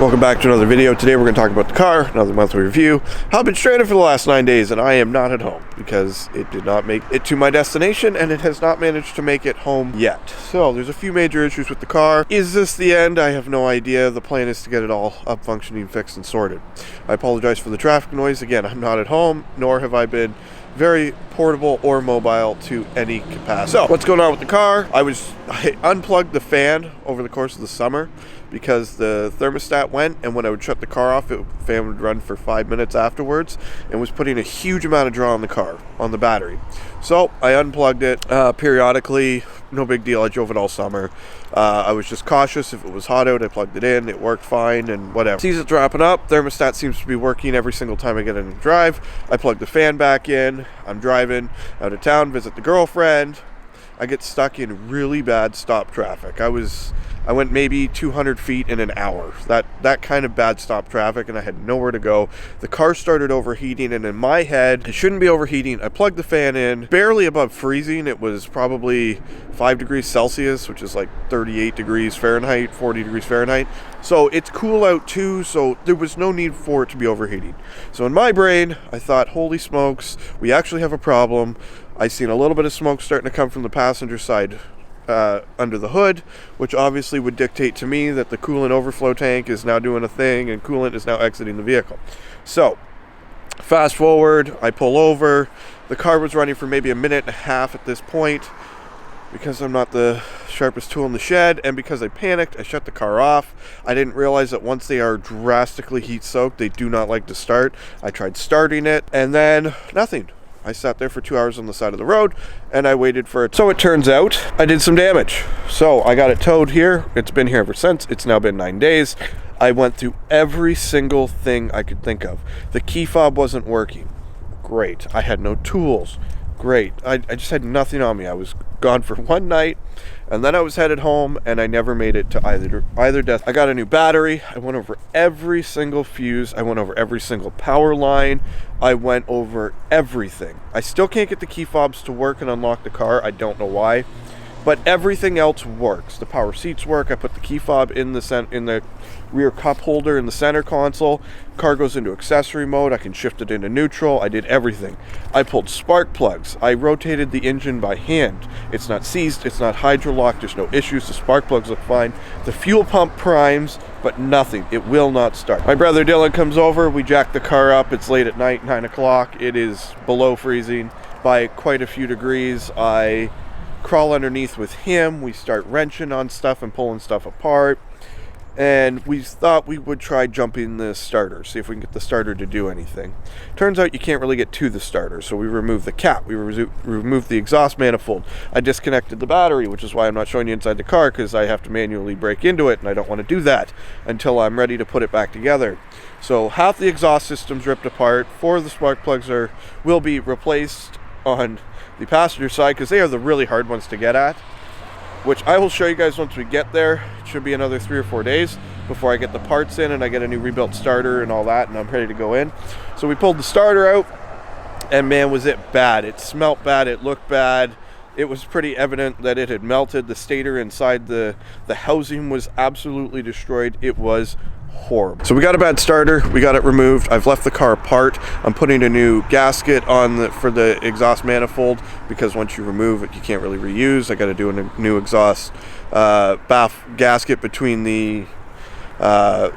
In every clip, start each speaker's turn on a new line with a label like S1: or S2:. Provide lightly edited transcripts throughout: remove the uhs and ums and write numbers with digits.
S1: Welcome back to another video. Today we're going to talk about the car, another monthly review. I've been stranded for the last 9 days and I am not at home because it did not make it to my destination and it has not managed to make it home yet. So there's a few major issues with the car. Is this the end? I have no idea. The plan is to get it all up, functioning, fixed, and sorted. I apologize for the traffic noise. Again, I'm not at home, nor have I been very portable or mobile to any capacity. So what's going on with the car? I unplugged the fan over the course of the summer because the thermostat went, and when I would shut the car off, the fan would run for 5 minutes afterwards and was putting a huge amount of draw on the car, on the battery. So I unplugged it periodically. No big deal. I drove it all summer. I was just cautious. If it was hot out, I plugged it in. It worked fine and whatever. Season's wrapping up. Thermostat seems to be working every single time I get in and drive. I plug the fan back in. I'm driving out of town, visit the girlfriend. I get stuck in really bad stop traffic. I went maybe 200 feet in an hour. That kind of bad stop traffic, and I had nowhere to go. The car started overheating, and in my head, it shouldn't be overheating. I plugged the fan in, barely above freezing. It was probably 5 degrees Celsius, which is like 38 degrees Fahrenheit, 40 degrees Fahrenheit. So it's cool out too, so there was no need for it to be overheating. So in my brain, I thought, holy smokes, we actually have a problem. I seen a little bit of smoke starting to come from the passenger side under the hood, which obviously would dictate to me that the coolant overflow tank is now doing a thing and coolant is now exiting the vehicle. So fast forward, I pull over. The car was running for maybe a minute and a half at this point. Because I'm not the sharpest tool in the shed, and because I panicked, I shut the car off. I didn't realize that once they are drastically heat soaked, they do not like to start. I tried starting it, and then nothing. I sat there for 2 hours on the side of the road, and I waited for it. So it turns out I did some damage. So I got it towed here. It's been here ever since. It's now been 9 days. I went through every single thing I could think of. The key fob wasn't working. Great. I had no tools. Great. I just had nothing on me. I was gone for one night, and then I was headed home, and I never made it to either desk. I got a new battery. I went over every single fuse. I went over every single power line. I went over everything. I still can't get the key fobs to work and unlock the car. I don't know why, but everything else works. The power seats work. I put the key fob in the rear cup holder in the center console. Car goes into accessory mode. I can shift it into neutral. I did everything. I pulled spark plugs. I rotated the engine by hand. It's not seized. It's not hydrolocked. There's no issues. The spark plugs look fine. The fuel pump primes, but nothing. It will not start. My brother Dylan comes over. We jack the car up. It's late at night, 9 o'clock. It is below freezing by quite a few degrees. I crawl underneath with him. We start wrenching on stuff and pulling stuff apart. And we thought we would try jumping the starter, see if we can get the starter to do anything. Turns out you can't really get to the starter, so we removed the cap. We removed the exhaust manifold. I disconnected the battery, which is why I'm not showing you inside the car, because I have to manually break into it, and I don't want to do that until I'm ready to put it back together. So half the exhaust system's ripped apart. 4 of the spark plugs will be replaced on the passenger side, because they are the really hard ones to get at, which I will show you guys once we get there. It should be another 3 or 4 days before I get the parts in and I get a new rebuilt starter and all that, and I'm ready to go in. So we pulled the starter out, and man, was it bad. It smelt bad. It looked bad. It was pretty evident that it had melted. The stator inside the housing was absolutely destroyed. It was horrible. So we got a bad starter. We got it removed. I've left the car apart. I'm putting a new gasket on for the exhaust manifold, because once you remove it, you can't really reuse. I got to do a new exhaust bath gasket between the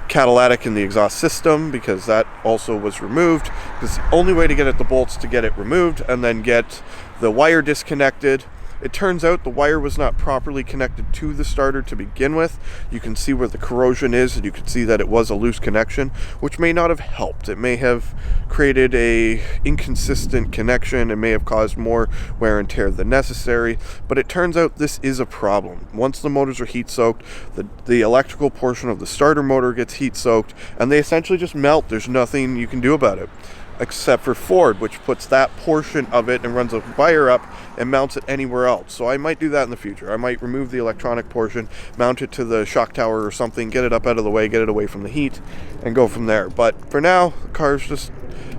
S1: catalytic and the exhaust system, because that also was removed. It's the only way to get at the bolts to get it removed, and then get the wire disconnected. It turns out the wire was not properly connected to the starter to begin with. You can see where the corrosion is, and you can see that it was a loose connection, which may not have helped. It may have created a inconsistent connection and may have caused more wear and tear than necessary, but it turns out this is a problem. Once the motors are heat soaked, the electrical portion of the starter motor gets heat soaked, and they essentially just melt. There's nothing you can do about it. except for Ford, which puts that portion of it and runs a wire up and mounts it anywhere else. So I might do that in the future. I might remove the electronic portion, mount it to the shock tower or something, get it up out of the way, get it away from the heat, and go from there. But for now, the car's just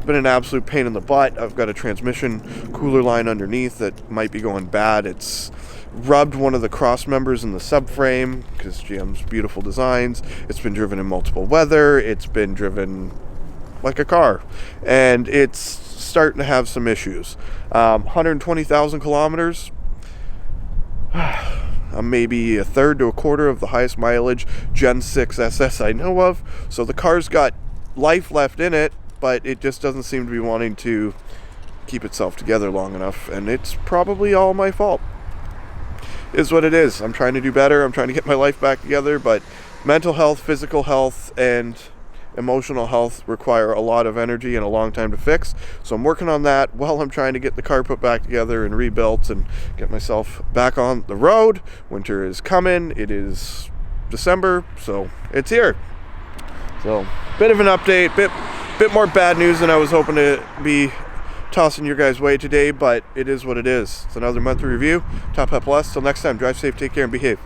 S1: been an absolute pain in the butt. I've got a transmission cooler line underneath that might be going bad. It's rubbed one of the cross members in the subframe because GM's beautiful designs. It's been driven in multiple weather. It's been driven like a car, and it's starting to have some issues. 120,000 kilometers. I'm maybe a third to a quarter of the highest mileage Gen 6 SS I know of. So the car's got life left in it, but it just doesn't seem to be wanting to keep itself together long enough, and it's probably all my fault. Is what it is. I'm trying to do better. I'm trying to get my life back together, but mental health, physical health, and emotional health require a lot of energy and a long time to fix. So I'm working on that while I'm trying to get the car put back together and rebuilt and get myself back on the road. Winter is coming. It is December, so it's here. So bit of an update, bit more bad news than I was hoping to be tossing your guys' way today, but it is what it is. It's another monthly review. Top Hat Plus. Till next time, drive safe, take care, and behave.